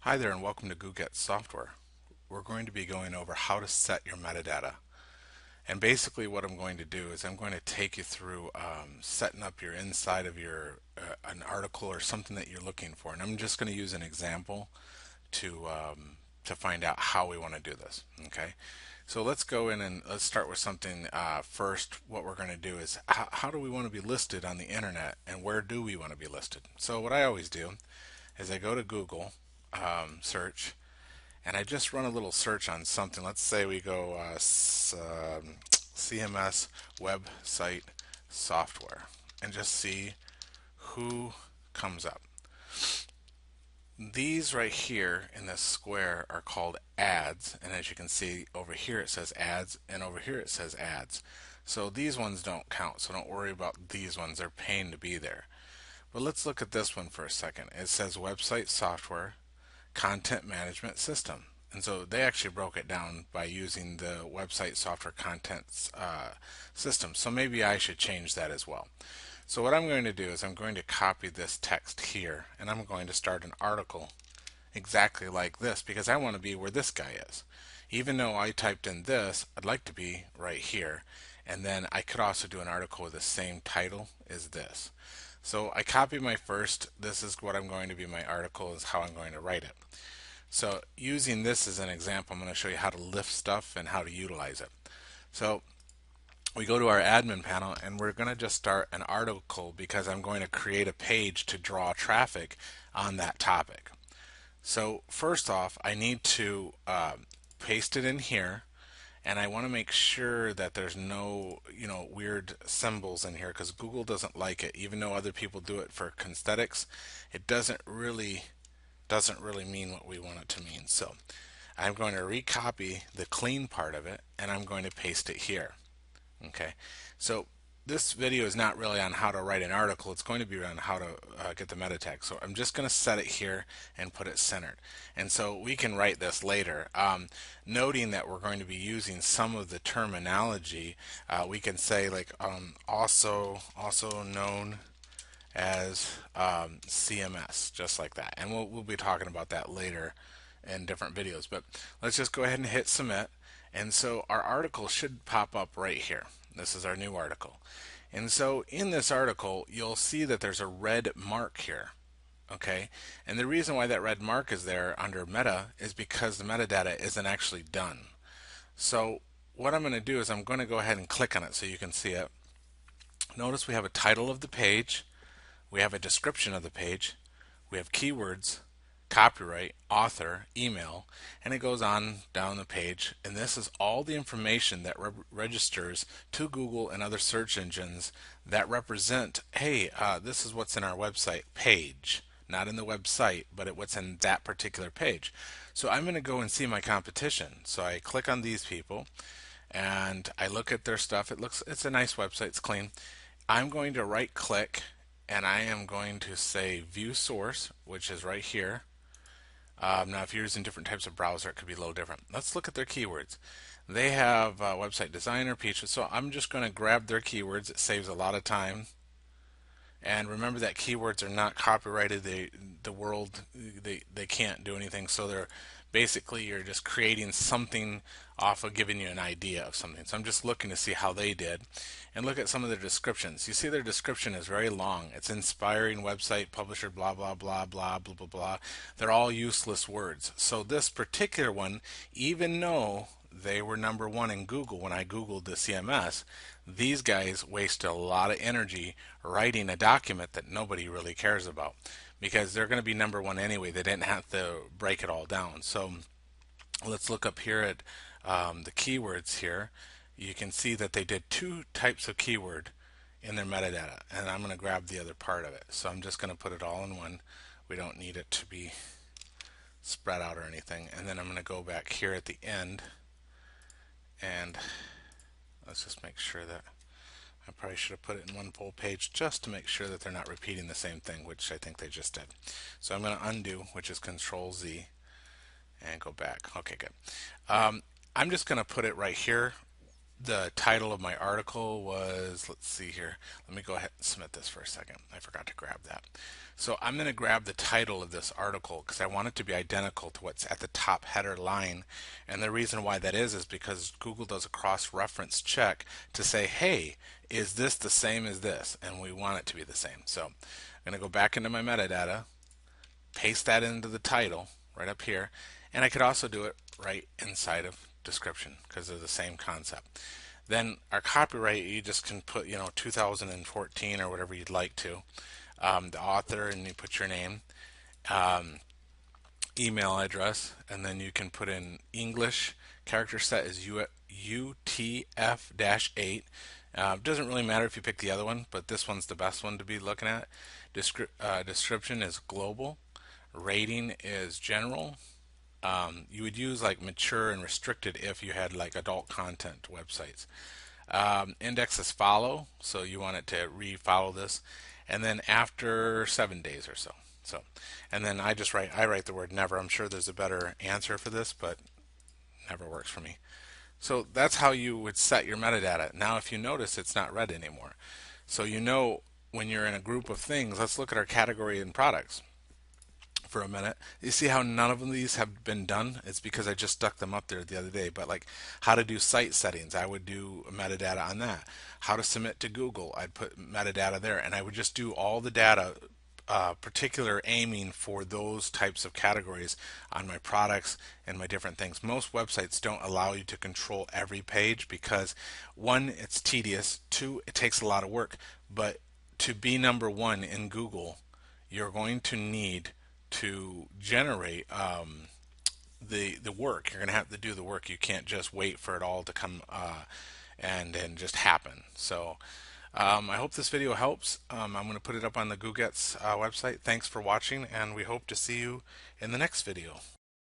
Hi there and welcome to GoGet Software. We're going to be going over how to set your metadata. And basically what I'm going to do is I'm going to take you through setting up your inside of your an article or something that you're looking for. And I'm just going to use an example to find out how we want to do this. Okay. So let's go in and let's start with something first. What we're going to do is how do we want to be listed on the internet and where do we want to be listed? So what I always do is I go to Google search and I just run a little search on something. Let's say we go CMS website software and just see who comes up. These right here in this square are called ads, and as you can see over here it says ads and over here it says ads. So these ones don't count, so don't worry about these ones. They're paying to be there. But let's look at this one for a second. It says website software content management system. And so they actually broke it down by using the website software content system. So maybe I should change that as well. So what I'm going to do is I'm going to copy this text here and I'm going to start an article exactly like this because I want to be where this guy is. Even though I typed in this, I'd like to be right here. And then I could also do an article with the same title as this. So I copy my first, this is what I'm going to be my article, is how I'm going to write it. So using this as an example, I'm going to show you how to lift stuff and how to utilize it. So we go to our admin panel and we're going to just start an article because I'm going to create a page to draw traffic on that topic. So first off, I need to paste it in here, and I want to make sure that there's no weird symbols in here because Google doesn't like it. Even though other people do it for kinesthetics, it doesn't really mean what we want it to mean. So I'm going to recopy the clean part of it and I'm going to paste it here. Okay, so this video is not really on how to write an article. It's going to be on how to get the meta tag. So I'm just going to set it here and put it centered. And so we can write this later. Noting that we're going to be using some of the terminology, we can say like also known as CMS, just like that. And we'll be talking about that later in different videos. But let's just go ahead and hit submit. And so our article should pop up right here. This is our new article. And so in this article, you'll see that there's a red mark here. Okay, and the reason why that red mark is there under meta is because the metadata isn't actually done. So what I'm going to do is I'm going to go ahead and click on it so you can see it. Notice we have a title of the page, we have a description of the page, we have keywords, copyright, author, email, and it goes on down the page. And this is all the information that registers to Google and other search engines that represent, hey, this is what's in our website page. Not in the website, but what's in that particular page. So I'm going to go and see my competition. So I click on these people and I look at their stuff. It's a nice website, it's clean. I'm going to right click and I am going to say view source, which is right here. Now if you're using different types of browser, it could be a little different. Let's look at their keywords. They have website designer, Peaches, so I'm just going to grab their keywords. It saves a lot of time. And remember that keywords are not copyrighted. They can't do anything. So they're basically, you're just creating something off of giving you an idea of something. So I'm just looking to see how they did. And look at some of their descriptions. You see their description is very long. It's inspiring website, publisher, blah, blah, blah, blah, blah, blah, blah. They're all useless words. So this particular one, even though they were number one in Google when I Googled the CMS, these guys wasted a lot of energy writing a document that nobody really cares about because they're going to be number one anyway. They didn't have to break it all down. So let's look up here at the keywords here. You can see that they did two types of keyword in their metadata, and I'm going to grab the other part of it. So I'm just going to put it all in one. We don't need it to be spread out or anything. And then I'm going to go back here at the end and let's just make sure that I probably should have put it in one full page just to make sure that they're not repeating the same thing, which I think they just did. So I'm going to undo, which is Control Z, and go back. Okay, good. I'm just going to put it right here the title of my article was, let's see here. Let me go ahead and submit this for a second. I forgot to grab that. So I'm going to grab the title of this article because I want it to be identical to what's at the top header line. And the reason why that is because Google does a cross-reference check to say, hey, is this the same as this? And we want it to be the same. So I'm going to go back into my metadata, paste that into the title right up here, and I could also do it right inside of description because they're the same concept. Then our copyright, you just can put 2014 or whatever you'd like to, the author, and you put your name, um, email address, and then you can put in English. Character set is UTF-8. Doesn't really matter if you pick the other one, but this one's the best one to be looking at. Description is global. Rating is general. You would use like mature and restricted if you had like adult content websites. Index is follow, so you want it to re-follow this, and then after 7 days or so. And then I write the word never. I'm sure there's a better answer for this, but never works for me. So that's how you would set your metadata. Now, if you notice, it's not red anymore. So when you're in a group of things, let's look at our category and products for a minute. You see how none of these have been done? It's because I just stuck them up there the other day. But like how to do site settings, I would do metadata on that. How to submit to Google, I'd put metadata there, and I would just do all the data, particular aiming for those types of categories on my products and my different things. Most websites don't allow you to control every page because one, it's tedious, two, it takes a lot of work. But to be number one in Google, you're going to need to generate the work. You're going to have to do the work. You can't just wait for it all to come and just happen. So I hope this video helps. I'm going to put it up on the Googets website. Thanks for watching, and we hope to see you in the next video.